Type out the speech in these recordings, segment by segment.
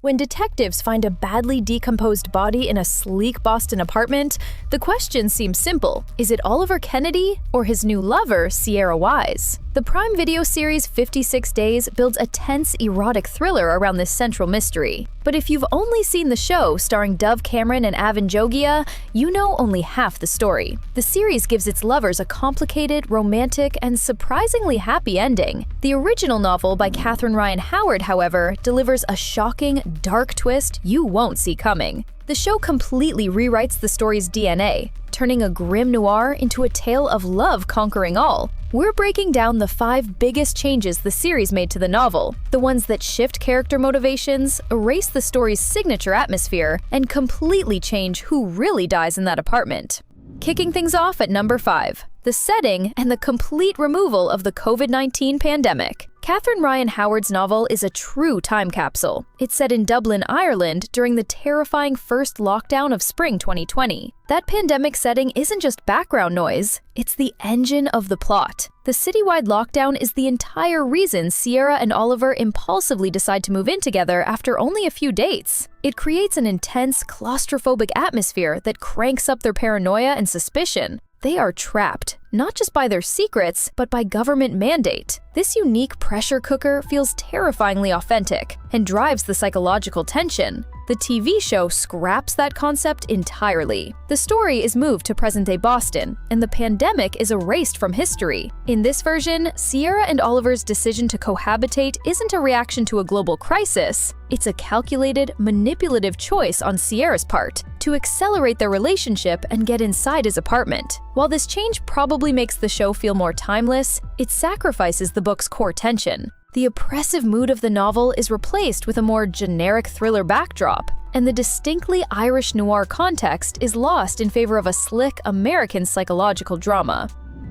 When detectives find a badly decomposed body in a sleek Boston apartment, the question seems simple. Is it Oliver Kennedy or his new lover, Ciara Wise? The Prime Video series 56 Days builds a tense, erotic thriller around this central mystery. But if you've only seen the show starring Dove Cameron and Avan Jogia, you know only half the story. The series gives its lovers a complicated, romantic, and surprisingly happy ending. The original novel by Catherine Ryan Howard, however, delivers a shocking, dark twist you won't see coming. The show completely rewrites the story's DNA, turning a grim noir into a tale of love conquering all. We're breaking down the 5 biggest changes the series made to the novel, the ones that shift character motivations, erase the story's signature atmosphere, and completely change who really dies in that apartment. Kicking things off at number 5, the setting and the complete removal of the COVID-19 pandemic. Catherine Ryan Howard's novel is a true time capsule. It's set in Dublin, Ireland during the terrifying first lockdown of spring 2020. That pandemic setting isn't just background noise, it's the engine of the plot. The citywide lockdown is the entire reason Ciara and Oliver impulsively decide to move in together after only a few dates. It creates an intense, claustrophobic atmosphere that cranks up their paranoia and suspicion. They are trapped, not just by their secrets, but by government mandate. This unique pressure cooker feels terrifyingly authentic and drives the psychological tension. The TV show scraps that concept entirely. The story is moved to present-day Boston, and the pandemic is erased from history. In this version, Ciara and Oliver's decision to cohabitate isn't a reaction to a global crisis. It's a calculated, manipulative choice on Ciara's part to accelerate their relationship and get inside his apartment. While this change probably makes the show feel more timeless, it sacrifices the book's core tension. The oppressive mood of the novel is replaced with a more generic thriller backdrop, and the distinctly Irish noir context is lost in favor of a slick American psychological drama.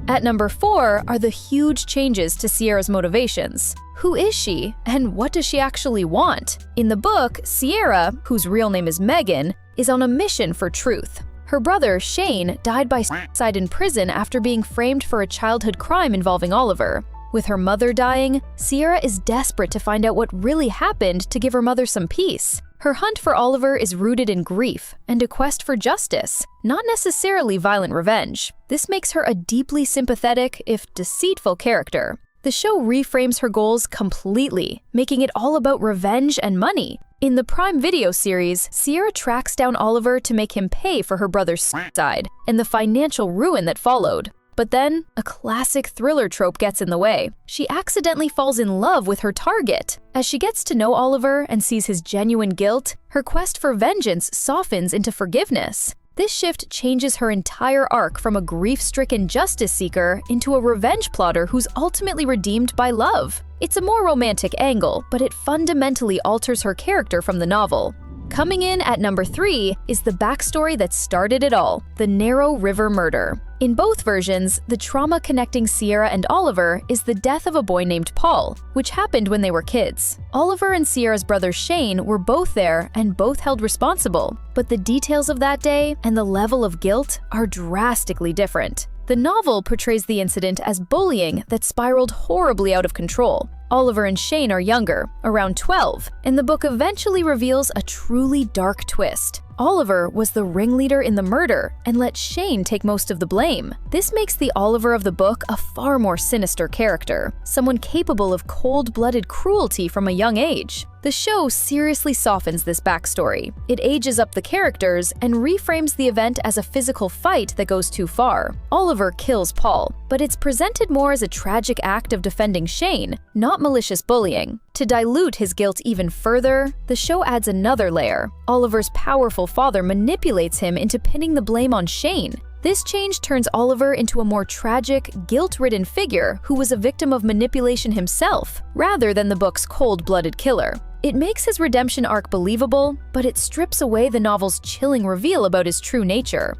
At number 4 are the huge changes to Ciara's motivations. Who is she, and what does she actually want? In the book, Ciara, whose real name is Megan, is on a mission for truth. Her brother, Shane, died by suicide in prison after being framed for a childhood crime involving Oliver. With her mother dying, Ciara is desperate to find out what really happened to give her mother some peace. Her hunt for Oliver is rooted in grief and a quest for justice, not necessarily violent revenge. This makes her a deeply sympathetic, if deceitful, character. The show reframes her goals completely, making it all about revenge and money. In the Prime Video series, Ciara tracks down Oliver to make him pay for her brother's suicide and the financial ruin that followed. But then, a classic thriller trope gets in the way. She accidentally falls in love with her target. As she gets to know Oliver and sees his genuine guilt, her quest for vengeance softens into forgiveness. This shift changes her entire arc from a grief-stricken justice seeker into a revenge plotter who's ultimately redeemed by love. It's a more romantic angle, but it fundamentally alters her character from the novel. Coming in at number 3 is the backstory that started it all, the Narrow River murder. In both versions, the trauma connecting Ciara and Oliver is the death of a boy named Paul, which happened when they were kids. Oliver and Ciara's brother Shane were both there and both held responsible, but the details of that day and the level of guilt are drastically different. The novel portrays the incident as bullying that spiraled horribly out of control. Oliver and Shane are younger, around 12, and the book eventually reveals a truly dark twist. Oliver was the ringleader in the murder and let Shane take most of the blame. This makes the Oliver of the book a far more sinister character, someone capable of cold-blooded cruelty from a young age. The show seriously softens this backstory. It ages up the characters and reframes the event as a physical fight that goes too far. Oliver kills Paul, but it's presented more as a tragic act of defending Shane, not malicious bullying. To dilute his guilt even further, the show adds another layer. Oliver's powerful father manipulates him into pinning the blame on Shane. This change turns Oliver into a more tragic, guilt-ridden figure who was a victim of manipulation himself, rather than the book's cold-blooded killer. It makes his redemption arc believable, but it strips away the novel's chilling reveal about his true nature.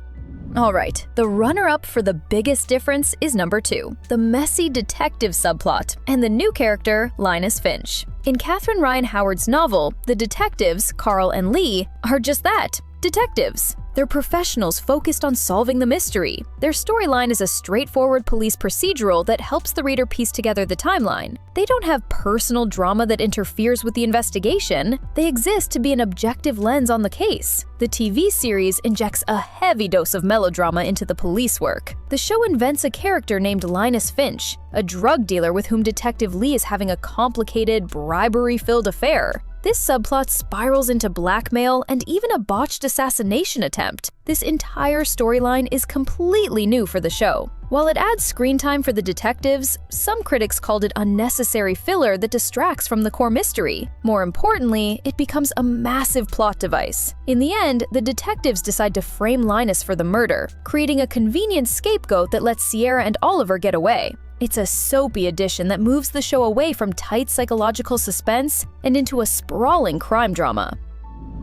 Alright, the runner-up for the biggest difference is number 2, the messy detective subplot, and the new character, Linus Finch. In Catherine Ryan Howard's novel, the detectives, Carl and Lee, are just that, detectives. They're professionals focused on solving the mystery. Their storyline is a straightforward police procedural that helps the reader piece together the timeline. They don't have personal drama that interferes with the investigation. They exist to be an objective lens on the case. The TV series injects a heavy dose of melodrama into the police work. The show invents a character named Linus Finch, a drug dealer with whom Detective Lee is having a complicated, bribery-filled affair. This subplot spirals into blackmail and even a botched assassination attempt. This entire storyline is completely new for the show. While it adds screen time for the detectives, some critics called it unnecessary filler that distracts from the core mystery. More importantly, it becomes a massive plot device. In the end, the detectives decide to frame Linus for the murder, creating a convenient scapegoat that lets Ciara and Oliver get away. It's a soapy addition that moves the show away from tight psychological suspense and into a sprawling crime drama.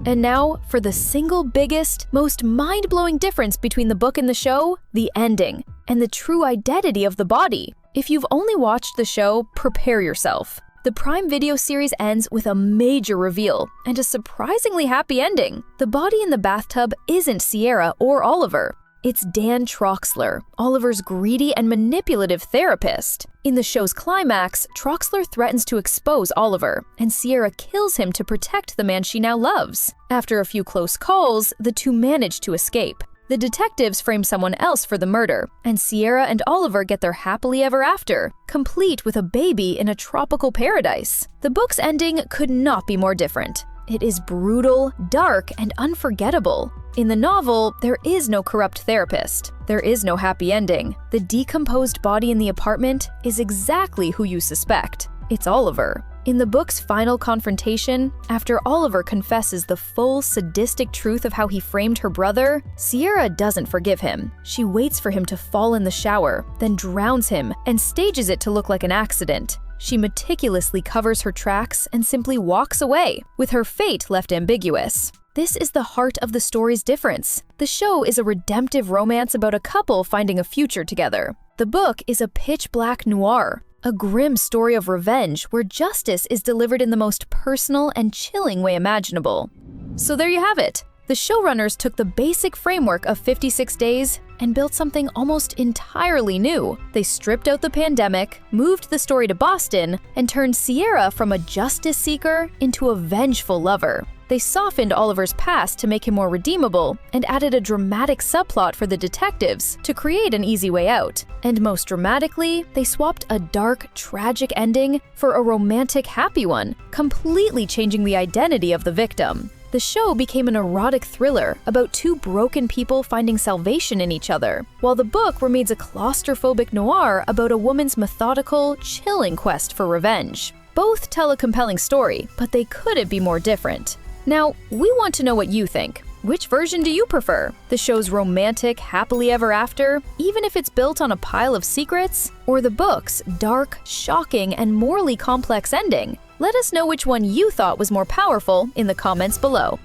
And now, for the single biggest, most mind-blowing difference between the book and the show, the ending, and the true identity of the body. If you've only watched the show, prepare yourself. The Prime Video series ends with a major reveal and a surprisingly happy ending. The body in the bathtub isn't Ciara or Oliver. It's Dan Troxler, Oliver's greedy and manipulative therapist. In the show's climax, Troxler threatens to expose Oliver, and Ciara kills him to protect the man she now loves. After a few close calls, the two manage to escape. The detectives frame someone else for the murder, and Ciara and Oliver get their happily ever after, complete with a baby in a tropical paradise. The book's ending could not be more different. It is brutal, dark, and unforgettable. In the novel, there is no corrupt therapist. There is no happy ending. The decomposed body in the apartment is exactly who you suspect. It's Oliver. In the book's final confrontation, after Oliver confesses the full sadistic truth of how he framed her brother, Ciara doesn't forgive him. She waits for him to fall in the shower, then drowns him and stages it to look like an accident. She meticulously covers her tracks and simply walks away, with her fate left ambiguous. This is the heart of the story's difference. The show is a redemptive romance about a couple finding a future together. The book is a pitch-black noir, a grim story of revenge where justice is delivered in the most personal and chilling way imaginable. So there you have it. The showrunners took the basic framework of 56 Days and built something almost entirely new. They stripped out the pandemic, moved the story to Boston, and turned Ciara from a justice seeker into a vengeful lover. They softened Oliver's past to make him more redeemable and added a dramatic subplot for the detectives to create an easy way out. And most dramatically, they swapped a dark, tragic ending for a romantic, happy one, completely changing the identity of the victim. The show became an erotic thriller about two broken people finding salvation in each other, while the book remains a claustrophobic noir about a woman's methodical, chilling quest for revenge. Both tell a compelling story, but they couldn't be more different. Now, we want to know what you think. Which version do you prefer? The show's romantic, happily ever after, even if it's built on a pile of secrets? Or the book's dark, shocking, and morally complex ending? Let us know which one you thought was more powerful in the comments below.